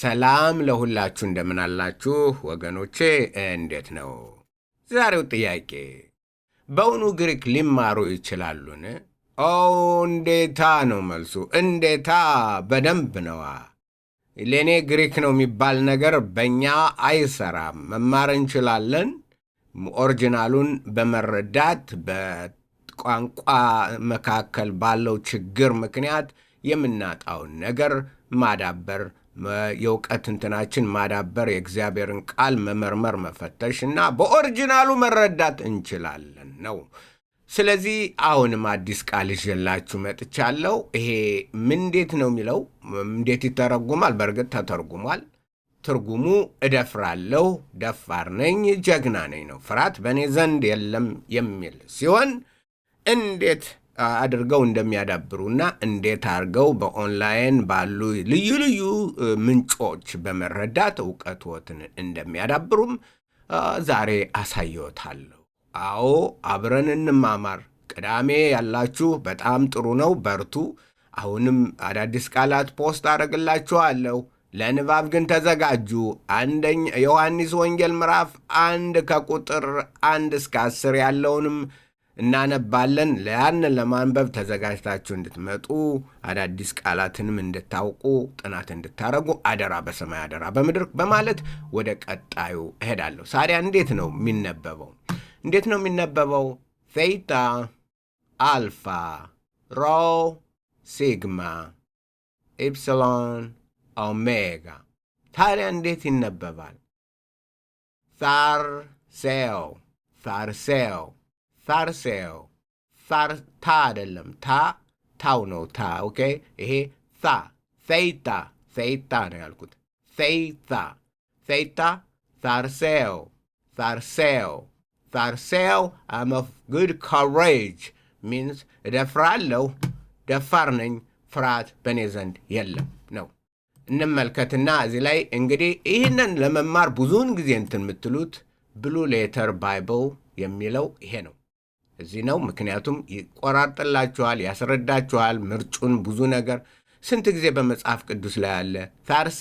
ሰላም ለሁላችሁ እንደምን አላችሁ ወገኖቼ፣ እንዴት ነው? ዛሬው ጥያቄ በእውኑ ግሪክ ሊማሩ ይችላሉን? ኦ እንዴታ ነው መልሱ። እንዴታ በደንብ ነዋ። ለእኔ ግሪክ ነው የሚባል ነገር በእኛ አይሰራም። መማር እንችላለን። ኦሪጂናሉን በመረዳት በቋንቋ መካከል ባለው ችግር ምክንያት የምናጣውን ነገር ማዳበር፣ የእውቀት እንትናችን ማዳበር፣ የእግዚአብሔርን ቃል መመርመር፣ መፈተሽ እና በኦሪጂናሉ መረዳት እንችላለን ነው። ስለዚህ አሁንም አዲስ ቃል ይዤላችሁ መጥቻለሁ። ይሄ እንዴት ነው የሚለው እንዴት ይተረጉማል? በእርግጥ ተተርጉሟል። ትርጉሙ እደፍራለሁ፣ ደፋር ነኝ፣ ጀግና ነኝ ነው። ፍርሃት በእኔ ዘንድ የለም የሚል ሲሆን እንዴት አድርገው እንደሚያዳብሩና እንዴት አድርገው በኦንላይን ባሉ ልዩ ልዩ ምንጮች በመረዳት እውቀትዎትን እንደሚያዳብሩም ዛሬ አሳየዎታለሁ። አዎ አብረን እንማማር። ቅዳሜ ያላችሁ በጣም ጥሩ ነው፣ በርቱ። አሁንም አዳዲስ ቃላት ፖስት አደርግላችኋለሁ። ለንባብ ግን ተዘጋጁ። ዮሐንስ ወንጌል ምዕራፍ 1 ከቁጥር 1 እስከ 10 ያለውንም እናነባለን። ያን ለማንበብ ተዘጋጅታችሁ እንድትመጡ አዳዲስ ቃላትንም እንድታውቁ ጥናት እንድታረጉ አደራ፣ በሰማይ አደራ በምድር በማለት ወደ ቀጣዩ እሄዳለሁ። ሳሪያ እንዴት ነው የሚነበበው? ቴታ፣ አልፋ፣ ሮ፣ ሲግማ፣ ኢፕሲሎን፣ ኦሜጋ። ታዲያ እንዴት ይነበባል? ፋርሴው ታ አይደለም፣ ታው ነው። ኦኬ። ይሄ ቴታ ነው ያልኩት። ቴታ ፋርሴው I'm of good courage means እደፍራለሁ፣ ደፋር ነኝ፣ ፍርሃት በእኔ ዘንድ የለም ነው። እንመልከትና እዚህ ላይ እንግዲህ ይህንን ለመማር ብዙውን ጊዜ የምትሉት ብሉ ሌተር ባይብል የሚለው ይሄ ነው። እዚህ ነው። ምክንያቱም ይቆራርጥላችኋል፣ ያስረዳችኋል ምርጩን ብዙ ነገር። ስንት ጊዜ በመጽሐፍ ቅዱስ ላይ አለ? ታርሴ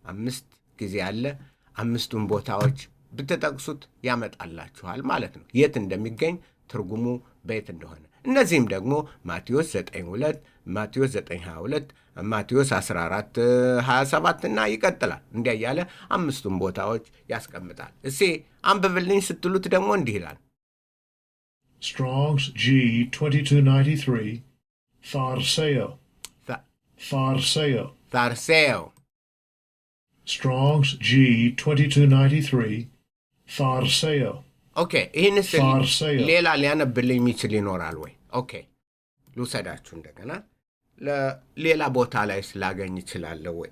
5 ጊዜ አለ። 5ቱን ቦታዎች ብትጠቅሱት ያመጣላችኋል ማለት ነው፣ የት እንደሚገኝ ትርጉሙ በየት እንደሆነ። እነዚህም ደግሞ ማቴዎስ 9:2፣ ማቴዎስ 9:22፣ ማቴዎስ 14:27 እና ይቀጥላል። እንዲያ እያለ 5ቱን ቦታዎች ያስቀምጣል። እስኪ አንብብልኝ ስትሉት ደግሞ እንዲህ ይላል። Strong's G 2293 Tharseo. Strong's G 2293 Tharseo. ኦኬ። ይህንስ ሌላ ሊያነብልኝ የሚችል ይኖራል ወይ? ኦኬ፣ ልውሰዳችሁ እንደገና። ሌላ ቦታ ላይ ስላገኝ ይችላለሁ ወይ?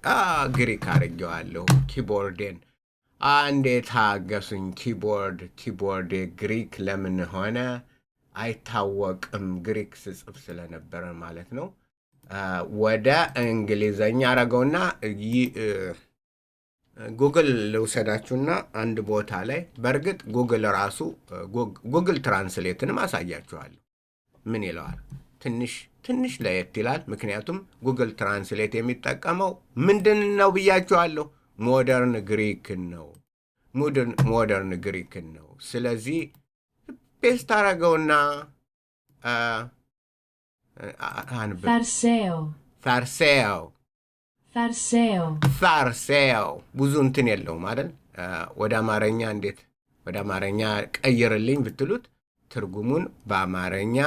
ግሪክ አድርጌዋለሁ ኪቦርዴን። እንዴት ታገሱኝ። ኪቦርድ ግሪክ ለምን ሆነ አይታወቅም። ግሪክ ስጽፍ ስለነበረ ማለት ነው። ወደ እንግሊዘኛ አረገውና ጉግል ልውሰዳችሁና አንድ ቦታ ላይ በእርግጥ ጉግል ራሱ ጉግል ትራንስሌትንም አሳያችኋለሁ። ምን ይለዋል? ትንሽ ለየት ይላል። ምክንያቱም ጉግል ትራንስሌት የሚጠቀመው ምንድን ነው ብያችኋለሁ? ሞደርን ግሪክን ነው። ስለዚህ ፔስት አረገውና ፋርሴው ብዙ እንትን የለውም አይደል? ወደ አማርኛ እንዴት ወደ አማርኛ ቀይርልኝ ብትሉት ትርጉሙን በአማርኛ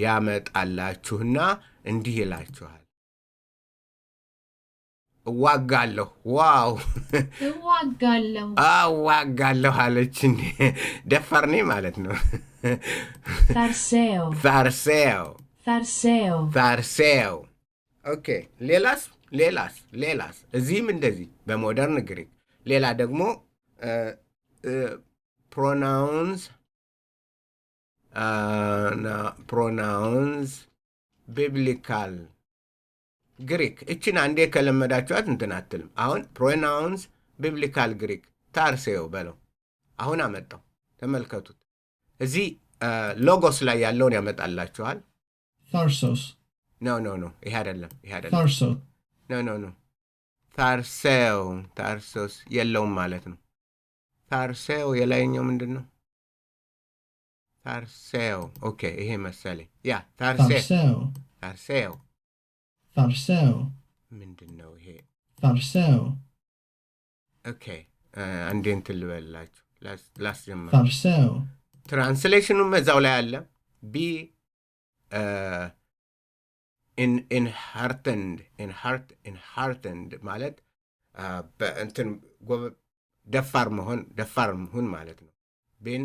ያመጣላችሁና እንዲህ ይላችኋል። እዋጋለሁ። ዋው! እዋጋለሁ አለች። ደፋር ነኝ ማለት ነው። ፋርሴው። ኦኬ። ሌላስ እዚህም እንደዚህ በሞደርን ግሪክ። ሌላ ደግሞ ፕሮናውንስ ቢብሊካል ግሪክ። እችን አንዴ ከለመዳችኋት እንትን አትልም። አሁን ፕሮናውንስ ቢብሊካል ግሪክ ታርሴው በለው። አሁን አመጣው፣ ተመልከቱት። እዚህ ሎጎስ ላይ ያለውን ያመጣላችኋል። ታርሶስ ኖ ይሄ አይደለም። ታርሶ ኖ ታርሴው ታርሶስ የለውም ማለት ነው። ታርሴው የላይኛው ምንድን ነው? ታርሴው ኦኬ፣ ይሄ መሰለኝ። ያ Farseł. ታርሴው Farseł. ምንድን ነው ይሄ? Farseł. ኦኬ፣ አንዴ እንትን ልበላችሁ ላስጀምር። Farseł. ትራንስሌሽኑም እዛው ላይ አለ። ቢ ኢንሃርተንድ ማለት በእንትን ደፋር መሆን ማለት ነው። ቢን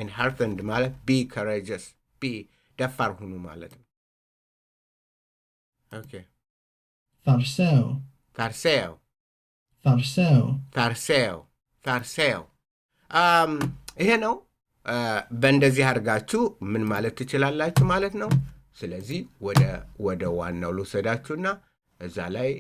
ኢንሃርተንድ ማለት ቢ ከረጀስ ቢ ደፋር ሁኑ ማለት ነው። ኦኬ Farseł. ታርሴው Farseł. ታርሴው ይሄ ነው። በእንደዚህ አድርጋችሁ ምን ማለት ትችላላችሁ ማለት ነው። ስለዚህ ወደ ዋናው ልውሰዳችሁና እዛ ላይ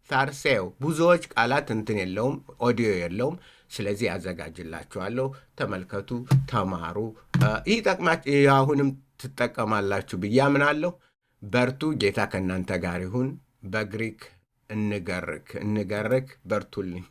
ታርሴው ብዙዎች ቃላት እንትን የለውም፣ ኦዲዮ የለውም። ስለዚህ ያዘጋጅላችኋለሁ። ተመልከቱ፣ ተማሩ። ይህ ጠቅማችሁ አሁንም ትጠቀማላችሁ ብዬ አምናለሁ። በርቱ። ጌታ ከእናንተ ጋር ይሁን። በግሪክ እንገርክ በርቱልኝ።